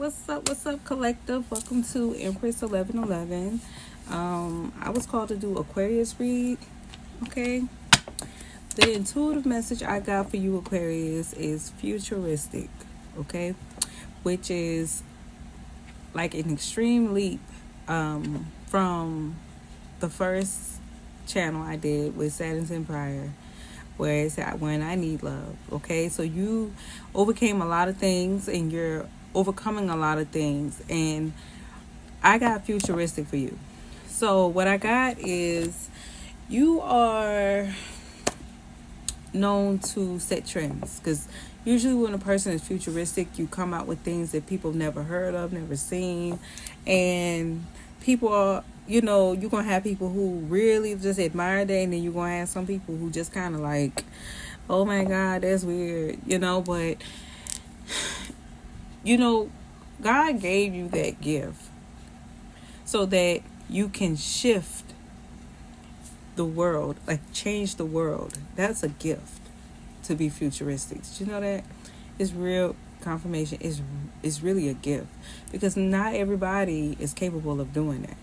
What's up, collective? Welcome to Empress 1111. I was called to do Aquarius read. Okay. The intuitive message I got for you, Aquarius, is futuristic. Okay, which is like an extreme leap from the first channel I did with Saturn's Empire, where it's at when I need love. Okay, so you overcame a lot of things and you're overcoming a lot of things, and I got futuristic for you. So what I got is you are known to set trends, because usually when a person is futuristic, you come out with things that people never heard of, never seen, and people are, you're gonna have people who really just admire that, and then you're gonna have some people who just kind of like, oh my god, that's weird, but God gave you that gift so that you can shift the world, like change the world. That's a gift, to be futuristic. Did you know that? It's real confirmation. It's really a gift, because not everybody is capable of doing that.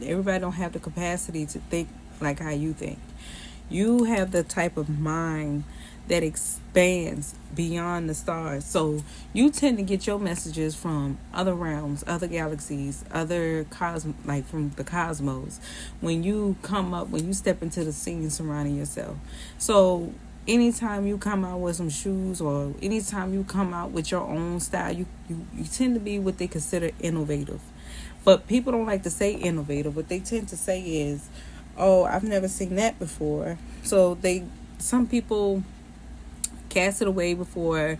Everybody don't have the capacity to think like how you think. You have the type of mind that expands beyond the stars. So you tend to get your messages from other realms, other galaxies, other like from the cosmos. When you step into the scene surrounding yourself. So anytime you come out with some shoes, or anytime you come out with your own style, you tend to be what they consider innovative. But people don't like to say innovative. What they tend to say is, oh, I've never seen that before. So some people cast it away before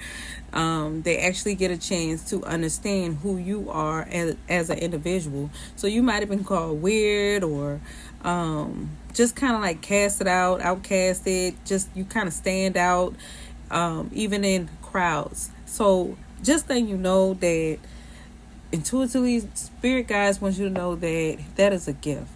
they actually get a chance to understand who you are as an individual. So you might have been called weird, or just kind of like outcasted, just you kind of stand out, even in crowds. So just that that intuitively, spirit guides want you to know that is a gift.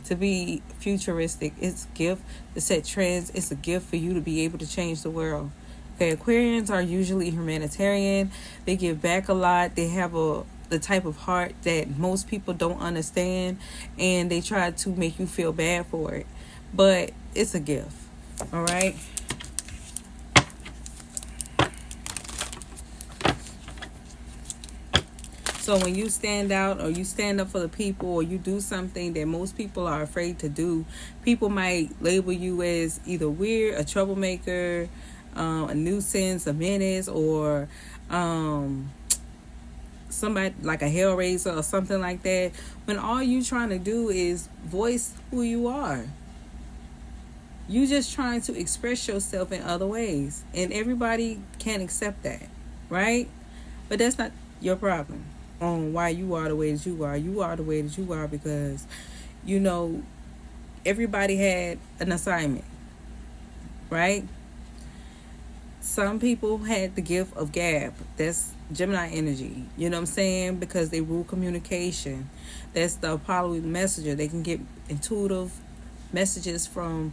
To be futuristic, it's a gift. To set trends, it's a gift for you to be able to change the world. Okay, Aquarians are usually humanitarian. They give back a lot. They have the type of heart that most people don't understand, and they try to make you feel bad for it. But it's a gift. All right. So when you stand out, or you stand up for the people, or you do something that most people are afraid to do, people might label you as either weird, a troublemaker, a nuisance, a menace, or somebody like a hellraiser or something like that, when all you trying to do is voice who you are. You just trying to express yourself in other ways, and everybody can't accept that, right? But that's not your problem on why you are the way that you are. You are the way that you are because, everybody had an assignment, right? Some people had the gift of gab. That's Gemini energy. You know what I'm saying? Because they rule communication. That's the Apollo messenger. They can get intuitive messages from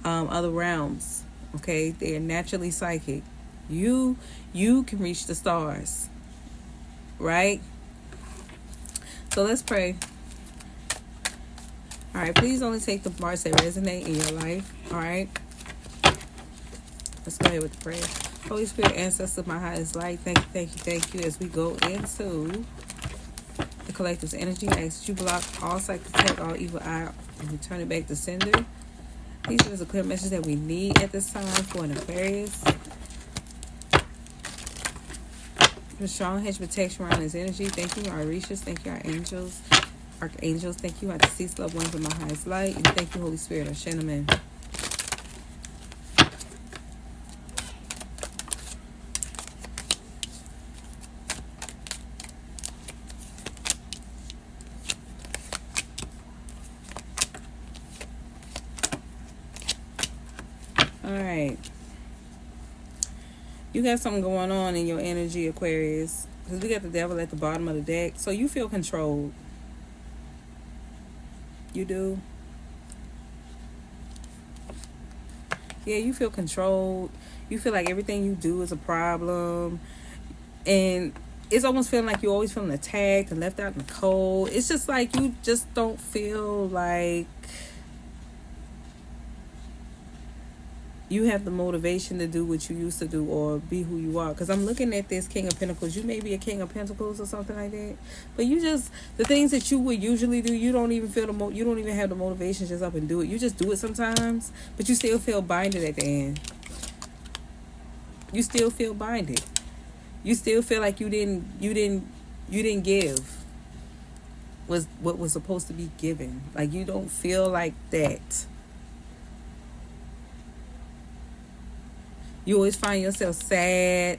other realms. Okay? They are naturally psychic. You can reach the stars, right? So let's pray. All right, please only take the parts that resonate in your life. All right, let's go ahead with the prayer. Holy Spirit, ancestors, my highest light, thank you. As we go into the collective's energy, I ask that you block all psychic attack, all evil eye, and return it back to sender. Please give us a clear message that we need at this time for an Aquarius. For strong hedge protection around his energy. Thank you, our Orishas. Thank you, our angels. Archangels. Thank you, our deceased loved ones of my highest light. And thank you, Holy Spirit, our Shantaman. All right. You got something going on in your energy, Aquarius, because we got the devil at the bottom of the deck. So you feel controlled. You do. Yeah, you feel controlled. You feel like everything you do is a problem. And it's almost feeling like you're always feeling attacked and left out in the cold. It's just like you just don't feel like you have the motivation to do what you used to do or be who you are. Because I'm looking at this King of Pentacles. You may be a King of Pentacles or something like that. But you just, the things that you would usually do, you don't even feel you don't even have the motivation to just up and do it. You just do it sometimes, but you still feel binded at the end. You still feel binded. You still feel like you didn't give was what was supposed to be given. Like you don't feel like that. You always find yourself sad,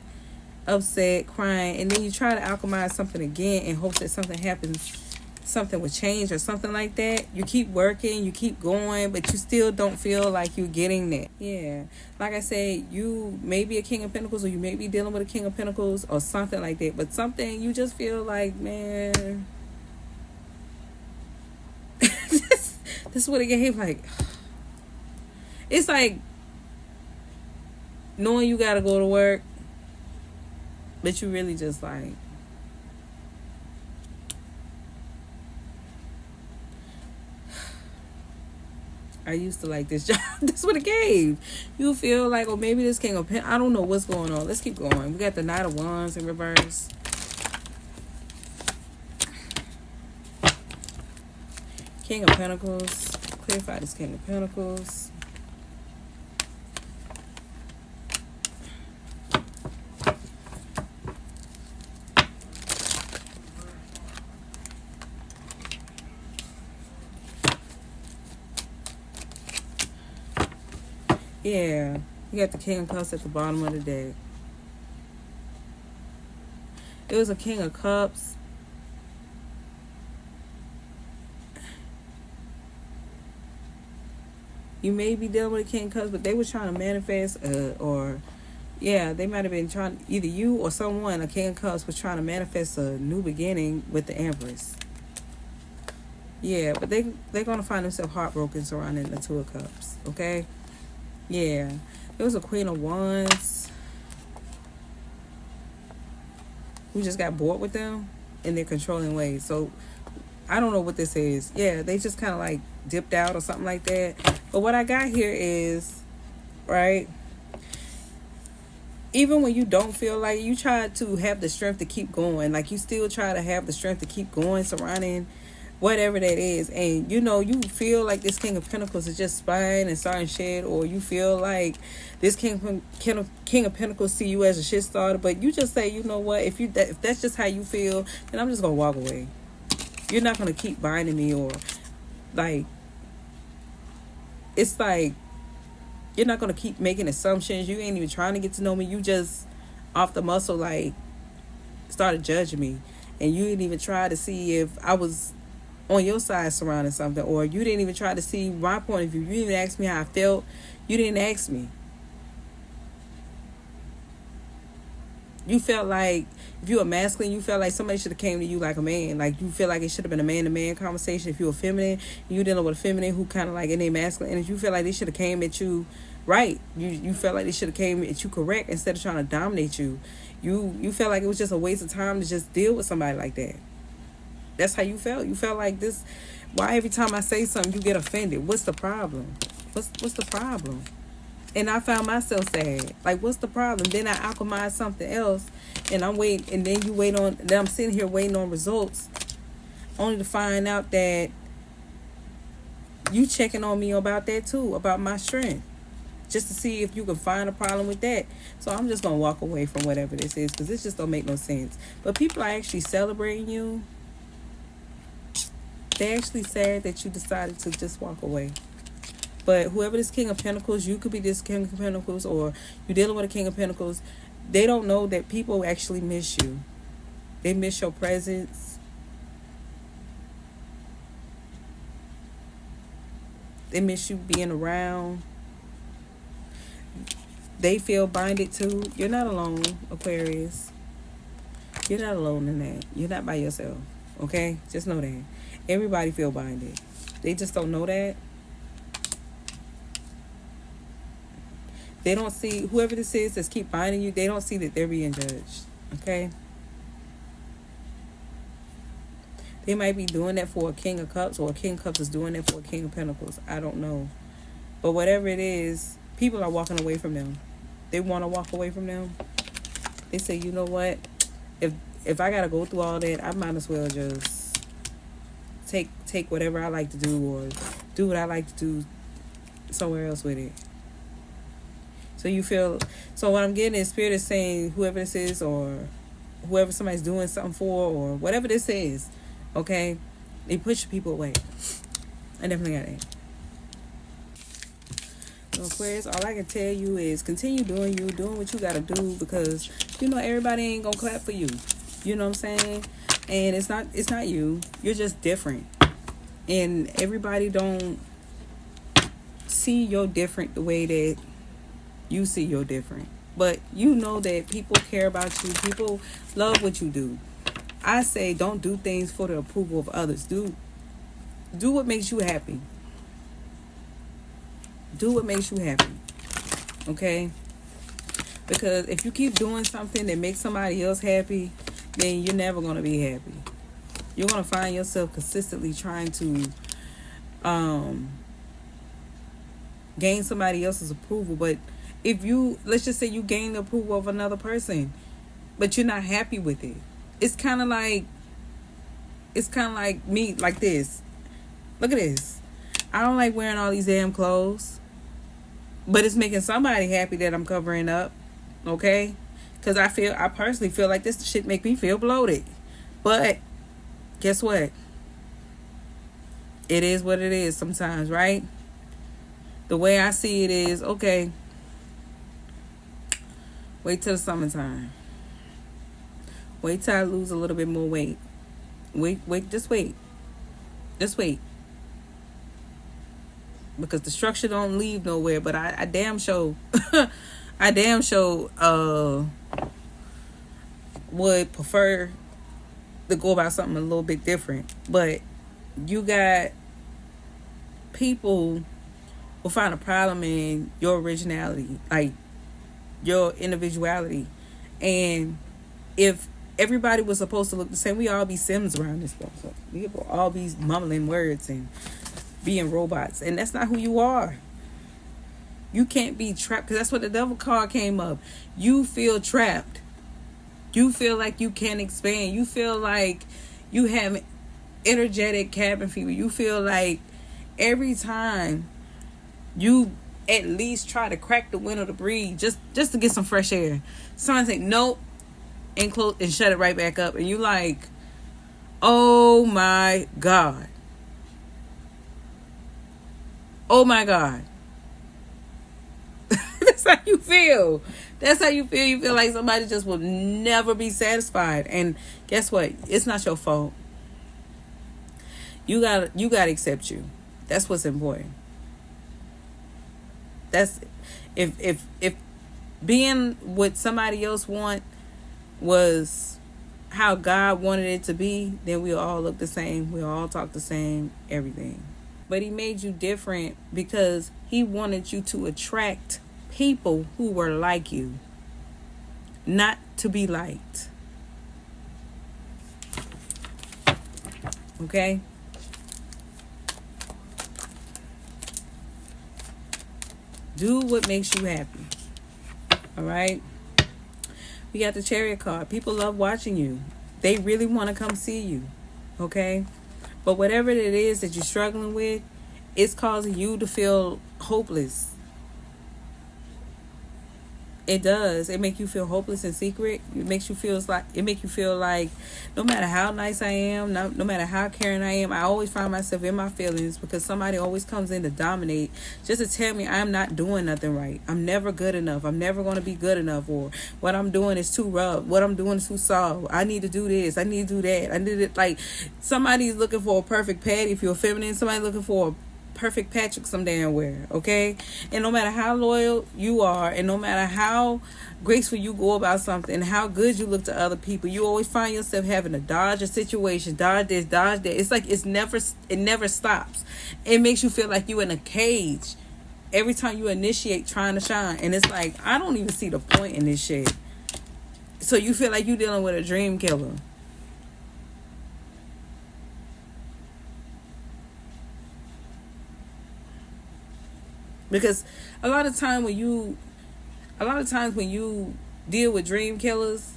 upset, crying, and then you try to alchemize something again in hopes that something happens, something will change or something like that. You keep working, you keep going, but you still don't feel like you're getting that. Yeah. Like I said, you may be a King of Pentacles or you may be dealing with a King of Pentacles or something like that, but something you just feel like, man, this is what it gave. Like, it's like knowing you gotta go to work, but you really just like, I used to like this job. That's what it gave. You feel like, oh, maybe this King of Pentacles. I don't know what's going on. Let's keep going. We got the Knight of Wands in reverse. King of Pentacles. Clarify this King of Pentacles. Yeah, you got the King of Cups at the bottom of the deck. It was a King of Cups. You may be dealing with a King of Cups, but they were trying to manifest, yeah, they might have been trying, either you or someone, a King of Cups, was trying to manifest a new beginning with the Empress. Yeah, but they're going to find themselves heartbroken surrounding the Two of Cups, okay? Yeah, there was a Queen of Wands who just got bored with them in their controlling ways. So I don't know what this is. Yeah, they just kind of like dipped out or something like that. But what I got here is, right, even when you don't feel like, you try to have the strength to keep going. Like you still try to have the strength to keep going surrounding whatever that is, and you know, you feel like this King of Pentacles is just spying and starting shit, or you feel like this King of Pentacles see you as a shit starter, but you just say, you know what, if that's just how you feel, then I'm just gonna walk away. You're not gonna keep binding me, or like, it's like you're not gonna keep making assumptions. You ain't even trying to get to know me. You just off the muscle like started judging me, and you didn't even try to see if I was on your side surrounding something, or you didn't even try to see my point of view. You didn't even ask me how I felt. You didn't ask me. You felt like, if you were masculine, you felt like somebody should have came to you like a man. Like you feel like it should have been a man-to-man conversation. If you were feminine, you dealing with a feminine who kind of like in their masculine energy, you feel like they should have came at you right. You felt like they should have came at you correct instead of trying to dominate you. You felt like it was just a waste of time to just deal with somebody like that. That's how you felt. You felt like this. Why every time I say something you get offended? What's the problem? What's the problem? And I found myself sad. Like, what's the problem? Then I alchemize something else, and I'm waiting. And then you wait on. Then I'm sitting here waiting on results, only to find out that you checking on me about that too, about my strength, just to see if you can find a problem with that. So I'm just gonna walk away from whatever this is, because this just don't make no sense. But people are actually celebrating you. They're actually sad that you decided to just walk away. But whoever this King of Pentacles, you could be this King of Pentacles, or you're dealing with a King of Pentacles, they don't know that people actually miss you. They miss your presence. They miss you being around. They feel binded too. You're not alone, Aquarius. You're not alone in that. You're not by yourself. Okay? Just know that. Everybody feel binded. They just don't know that. They don't see, whoever this is that's keep binding you, they don't see that they're being judged. Okay? They might be doing that for a King of Cups, or a King of Cups is doing that for a King of Pentacles. I don't know. But whatever it is, people are walking away from them. They want to walk away from them. They say, you know what? If I got to go through all that, I might as well just take whatever I like to do, or do what I like to do somewhere else with it. So you feel, so what I'm getting is Spirit is saying, whoever this is, or whoever somebody's doing something for, or whatever this is, okay, they push people away. I definitely got it. So Aquarius, all I can tell you is continue doing what you gotta do, because you know everybody ain't gonna clap for you. You know what I'm saying? And it's not you. You're just different. And everybody don't see your different the way that you see your different. But you know that people care about you. People love what you do. I say don't do things for the approval of others. Do what makes you happy. Do what makes you happy. Okay? Because if you keep doing something that makes somebody else happy, then you're never going to be happy. You're going to find yourself consistently trying to gain somebody else's approval. But if you, let's just say you gain the approval of another person, but you're not happy with it. It's kind of like me, like this. Look at this. I don't like wearing all these damn clothes, but it's making somebody happy that I'm covering up, okay? Because I personally feel like this shit make me feel bloated. But guess what? It is what it is sometimes, right? The way I see it is, okay, wait till the summertime. Wait till I lose a little bit more weight. Just wait. Because the structure don't leave nowhere, but I damn sure would prefer to go about something a little bit different. But you got people will find a problem in your originality, like your individuality. And if everybody was supposed to look the same, we all be Sims around this motherfucker. We will all be mumbling words and being robots, and that's not who you are. You can't be trapped, because that's what the devil card came up. You feel trapped. You feel like you can't expand. You feel like you have energetic cabin fever. You feel like every time you at least try to crack the window to breathe, just to get some fresh air, someone say nope and close and shut it right back up, and you like, oh my God. Oh my God. That's how you feel. That's how you feel. You feel like somebody just will never be satisfied. And guess what? It's not your fault. You gotta accept you. That's what's important. That's if being what somebody else want was how God wanted it to be, then we all look the same. We all talk the same, everything. But he made you different because he wanted you to attract people who were like you, not to be liked. Okay? Do what makes you happy. All right? We got the Chariot card. People love watching you. They really want to come see you. Okay? But whatever it is that you're struggling with, it's causing you to feel hopeless. It does. It makes you feel hopeless in secret. It makes you feel like no matter how nice I am, no matter how caring I am, I always find myself in my feelings because somebody always comes in to dominate, just to tell me I'm not doing nothing right. I'm never good enough. I'm never going to be good enough, or what I'm doing is too rough. What I'm doing is too soft. I need to do this. I need to do that. I need it. Like somebody's looking for a perfect Patty if you're feminine. Somebody looking for a perfect Patrick some damn where, okay? And no matter how loyal you are, and no matter how graceful you go about something, how good you look to other people, you always find yourself having to dodge a situation, dodge this, dodge that. It's like it never stops. It makes you feel like you're in a cage every time you initiate trying to shine, and it's like I don't even see the point in this shit. So you feel like you're dealing with a dream killer. Because a lot of times when you deal with dream killers,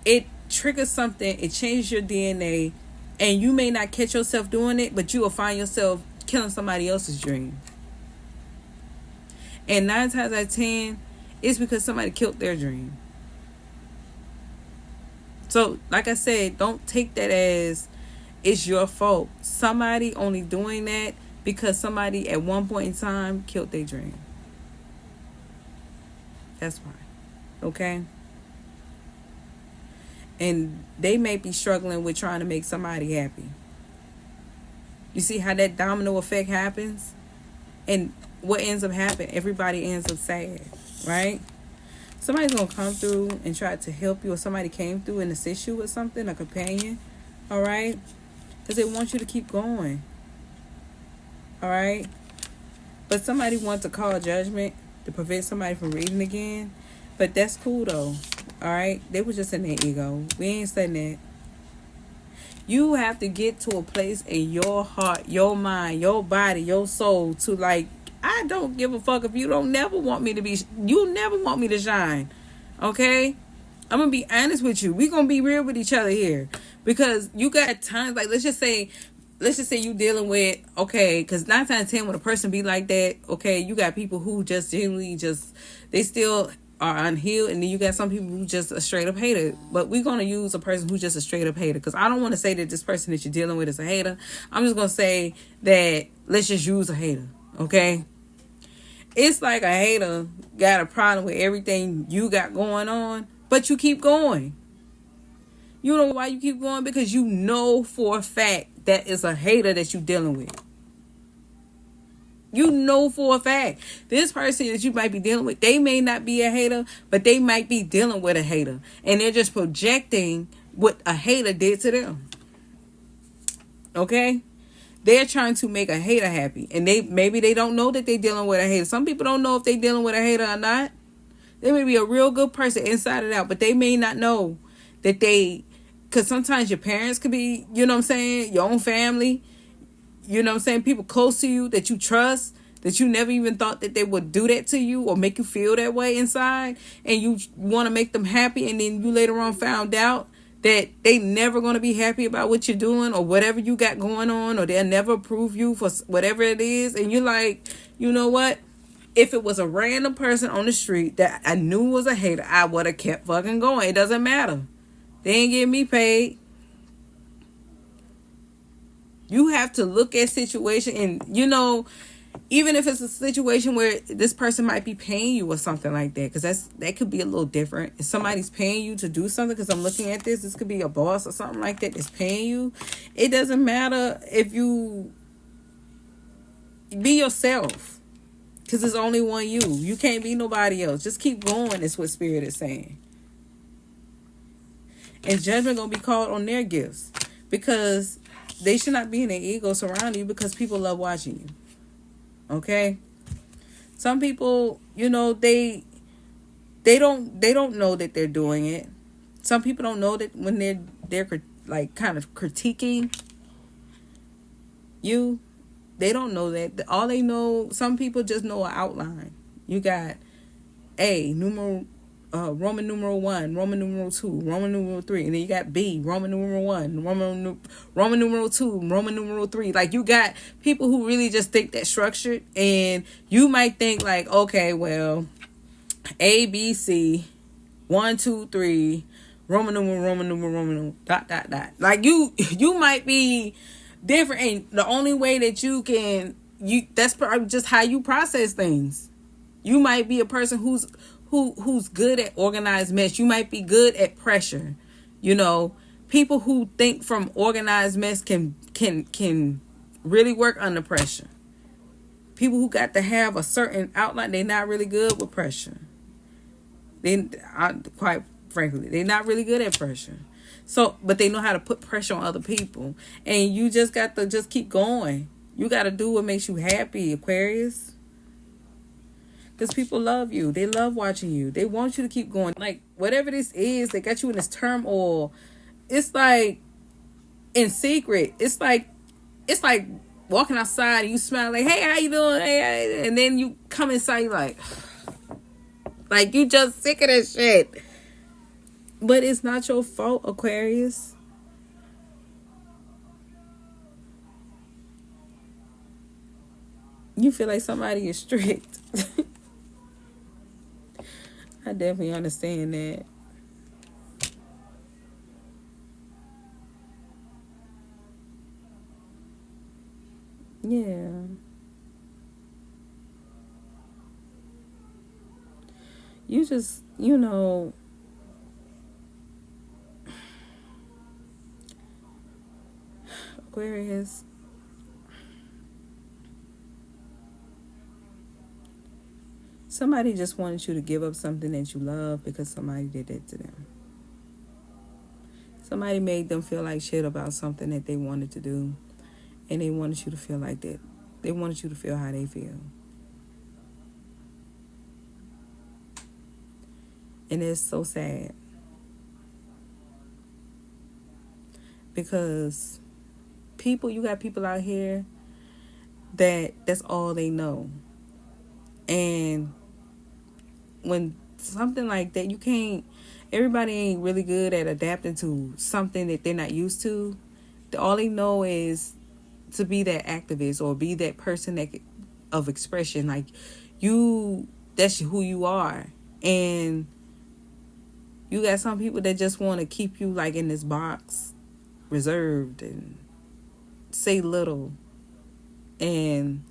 it triggers something, it changes your DNA, and you may not catch yourself doing it, but you will find yourself killing somebody else's dream. And 9 times out of 10, it's because somebody killed their dream. So, like I said, don't take that as it's your fault. Somebody only doing that because somebody at one point in time killed their dream. That's why. Okay? And they may be struggling with trying to make somebody happy. You see how that domino effect happens? And what ends up happening? Everybody ends up sad, right? Somebody's going to come through and try to help you, or somebody came through and assist you with something, a companion, all right? Because they want you to keep going, all right? But somebody wants to call judgment to prevent somebody from reading again. But that's cool, though, all right? They were just in their ego. We ain't saying that. You have to get to a place in your heart, your mind, your body, your soul to like, I don't give a fuck if you don't never want me to be, you'll never want me to shine. Okay? I'm going to be honest with you. We're going to be real with each other here. Because you got times, like, let's just say you dealing with, okay, because 9 times 10 when a person be like that, okay, you got people who just genuinely just, they still are unhealed, and then you got some people who just a straight up hater. But we're going to use a person who's just a straight up hater, because I don't want to say that this person that you're dealing with is a hater. I'm just going to say that let's just use a hater, okay? It's like a hater got a problem with everything you got going on, but you keep going. You know why you keep going? Because you know for a fact that it's a hater that you're dealing with. You know for a fact. This person that you might be dealing with, they may not be a hater, but they might be dealing with a hater. And they're just projecting what a hater did to them. Okay? They're trying to make a hater happy. And maybe they don't know that they're dealing with a hater. Some people don't know if they're dealing with a hater or not. They may be a real good person inside and out, but they may not know that because sometimes your parents could be, you know what I'm saying, your own family, you know what I'm saying, people close to you that you trust, that you never even thought that they would do that to you or make you feel that way inside, and you want to make them happy, and then you later on found out that they never going to be happy about what you're doing or whatever you got going on, or they'll never approve you for whatever it is. And you're like, you know what? If it was a random person on the street that I knew was a hater, I would have kept fucking going. It doesn't matter. They ain't getting me paid. You have to look at situation, and you know, even if it's a situation where this person might be paying you or something like that, because that could be a little different. If somebody's paying you to do something, because I'm looking at this could be a boss or something like that that's paying you. It doesn't matter if you be yourself, because there's only one you. You can't be nobody else. Just keep going is what Spirit is saying. And judgment gonna be called on their gifts, because they should not be in their ego surrounding you, because people love watching you. Okay? Some people, you know, they don't know that they're doing it. Some people don't know that when they're like kind of critiquing you, they don't know that. All they know, some people just know an outline. You got Roman numeral 1, Roman numeral 2, Roman numeral 3, and then you got B, Roman numeral 1, Roman numeral 2, Roman numeral 3. Like, you got people who really just think that structured, and you might think like, okay, well, A, B, C, 1, 2, 3, Roman numeral, dot, dot, dot. Like, you might be different, and the only way that that's probably just how you process things. You might be a person who's good at organized mess. You might be good at pressure. You know, people who think from organized mess can really work under pressure. People who got to have a certain outline, they're not really good with pressure. Quite frankly, they're not really good at pressure. So, but they know how to put pressure on other people. And you just got to just keep going. You got to do what makes you happy, Aquarius. Because people love you. They love watching you. They want you to keep going. Like, whatever this is, they got you in this turmoil. It's like in secret. It's like walking outside and you smile like, hey, how you doing? Hey, and then you come inside, you like you just sick of this shit. But it's not your fault, Aquarius. You feel like somebody is strict. I definitely understand that. Yeah. You just, Aquarius, somebody just wanted you to give up something that you love because somebody did it to them. Somebody made them feel like shit about something that they wanted to do. And they wanted you to feel like that. They wanted you to feel how they feel. And it's so sad. Because you got people out here that's all they know. And when something like that, everybody ain't really good at adapting to something that they're not used to. All they know is to be that activist or be that person of expression. Like, that's who you are. And you got some people that just want to keep you like in this box, reserved, and say little. And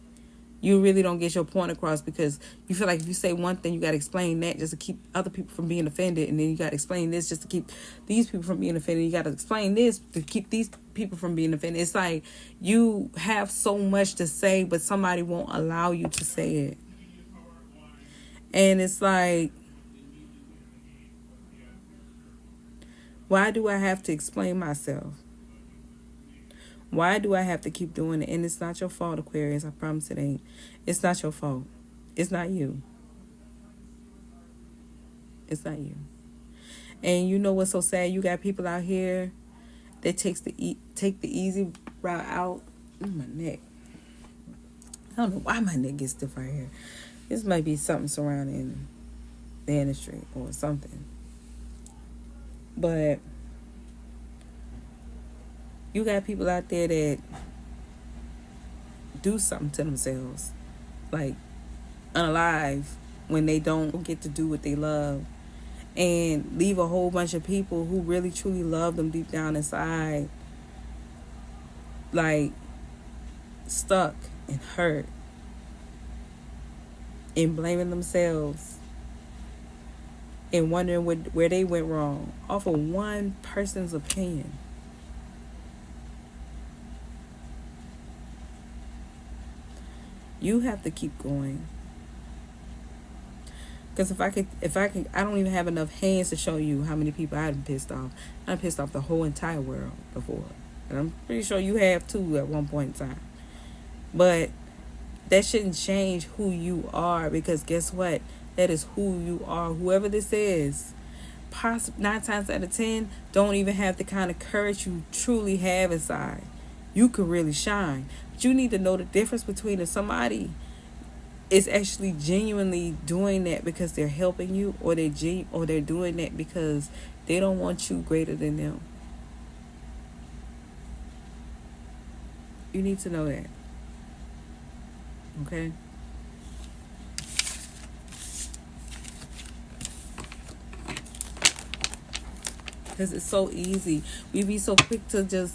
you really don't get your point across because you feel like if you say one thing, you got to explain that just to keep other people from being offended. And then you got to explain this just to keep these people from being offended. You got to explain this to keep these people from being offended. It's like you have so much to say, but somebody won't allow you to say it. And it's like, why do I have to explain myself? Why do I have to keep doing it? And it's not your fault, Aquarius. I promise it ain't. It's not your fault. It's not you. It's not you. And you know what's so sad? You got people out here that take the easy route out. My neck. I don't know why my neck gets stiff right here. This might be something surrounding the industry or something. But you got people out there that do something to themselves, like unalive, when they don't get to do what they love, and leave a whole bunch of people who really truly love them deep down inside, like stuck and hurt and blaming themselves and wondering where they went wrong off of one person's opinion. You have to keep going. Because if I could, I don't even have enough hands to show you how many people I've pissed off. I've pissed off the whole entire world before. And I'm pretty sure you have too at one point in time. But that shouldn't change who you are, because guess what? That is who you are. Whoever this is, 9 times out of 10, don't even have the kind of courage you truly have inside. You could really shine. But you need to know the difference between if somebody is actually genuinely doing that because they're helping you, or they're doing that because they don't want you greater than them. You need to know that. Okay? Because it's so easy. We be so quick to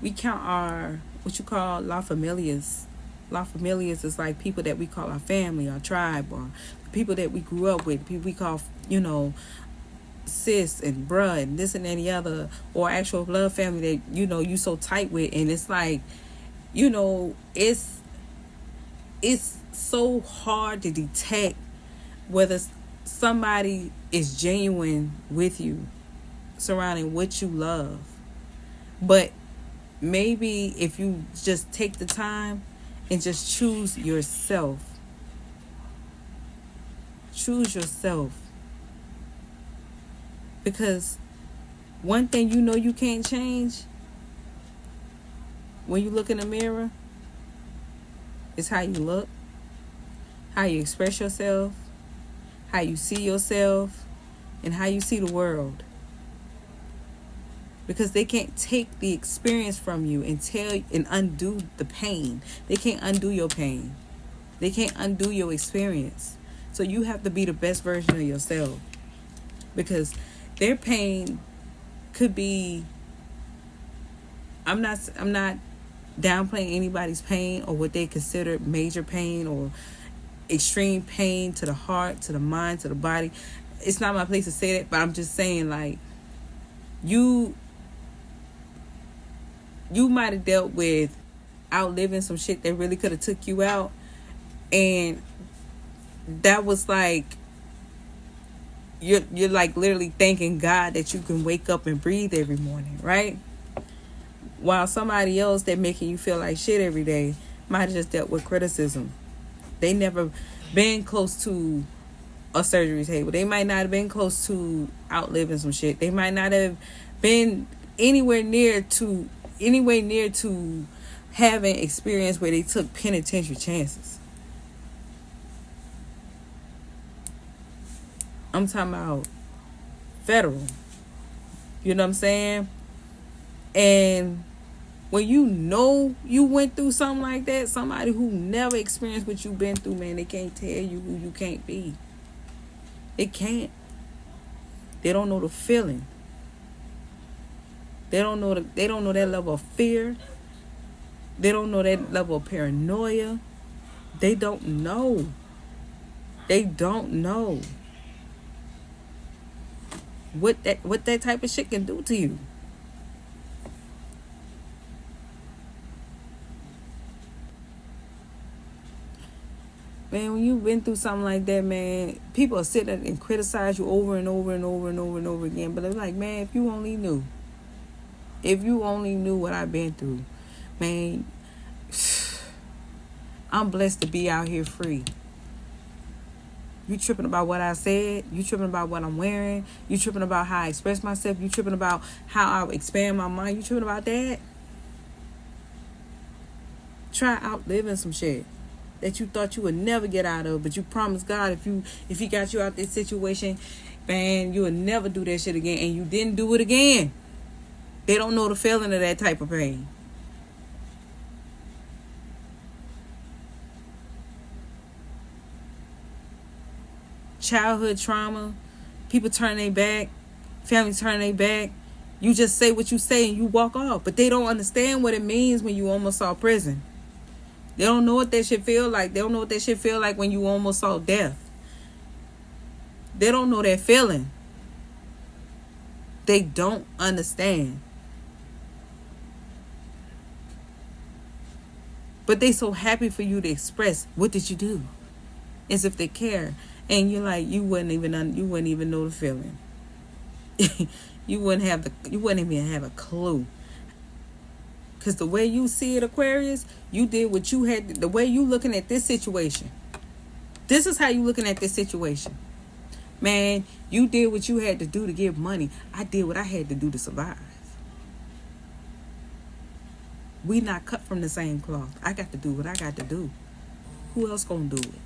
we count our, what you call, La Familias. La Familias is like people that we call our family, our tribe, or people that we grew up with, people we call, sis and bruh and this and any other, or actual blood family that, you so tight with. And it's like, it's so hard to detect whether somebody is genuine with you surrounding what you love. But maybe if you just take the time and just choose yourself. Choose yourself. Because one thing you can't change when you look in the mirror It's how you look, how you express yourself, how you see yourself, and how you see the world. Because they can't take the experience from you and undo the pain. They can't undo your pain. They can't undo your experience. So you have to be the best version of yourself. Because their pain could be, I'm not downplaying anybody's pain or what they consider major pain or extreme pain to the heart, to the mind, to the body. It's not my place to say that, but I'm just saying, like, you might have dealt with outliving some shit that really could have took you out, and that was like you're like literally thanking God that you can wake up and breathe every morning, right? While somebody else that making you feel like shit every day might have just dealt with criticism. They never been close to a surgery table. They might not have been close to outliving some shit. They might not have been anywhere near to having experience where they took penitentiary chances. I'm talking about federal. You know what I'm saying? And when you know you went through something like that, somebody who never experienced what you've been through, man, they can't tell you who you can't be. They can't. They don't know the feeling. They don't know that level of fear. They don't know that level of paranoia. They don't know. They don't know what that type of shit can do to you. Man, when you've been through something like that, man, people are sitting and criticize you over and over and over and over and over again. But they're like, man, if you only knew what I've been through, man, I'm blessed to be out here free. You tripping about what I said. You tripping about what I'm wearing. You tripping about how I express myself. You tripping about how I expand my mind. You tripping about that. Try outliving some shit that you thought you would never get out of, but you promised God if he got you out this situation, man, you would never do that shit again, and you didn't do it again. They don't know the feeling of that type of pain. Childhood trauma, people turn their back, families turn their back. You just say what you say and you walk off, but they don't understand what it means when you almost saw prison. They don't know what that shit feel like. They don't know what that shit feel like when you almost saw death. They don't know that feeling. They don't understand. But they so happy for you to express, what did you do? As if they care. And you're like, you wouldn't even know the feeling. You wouldn't even have a clue. Because the way you see it, Aquarius, you did what you had. The way you looking at this situation. This is how you looking at this situation. Man, you did what you had to do to get money. I did what I had to do to survive. We not cut from the same cloth. I got to do what I got to do. Who else gonna do it?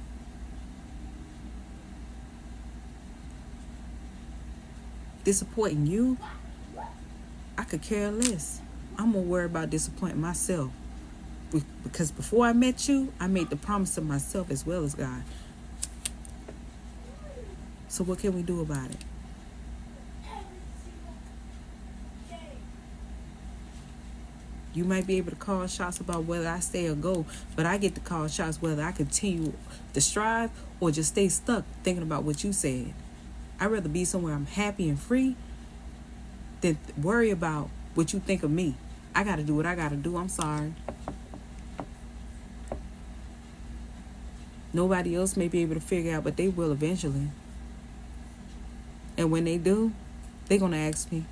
Disappointing you? I could care less. I'm going to worry about disappointing myself. Because before I met you, I made the promise to myself as well as God. So what can we do about it? You might be able to call shots about whether I stay or go, but I get to call shots whether I continue to strive or just stay stuck thinking about what you said. I'd rather be somewhere I'm happy and free than worry about what you think of me. I got to do what I got to do. I'm sorry. Nobody else may be able to figure out, but they will eventually. And when they do, they're going to ask me,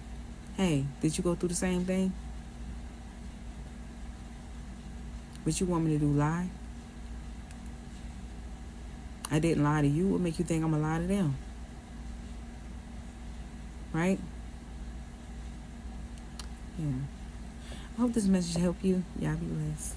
hey, did you go through the same thing? What you want me to do, lie? I didn't lie to you. What make you think I'm going to lie to them? Right? Yeah. I hope this message helped you. Y'all be blessed.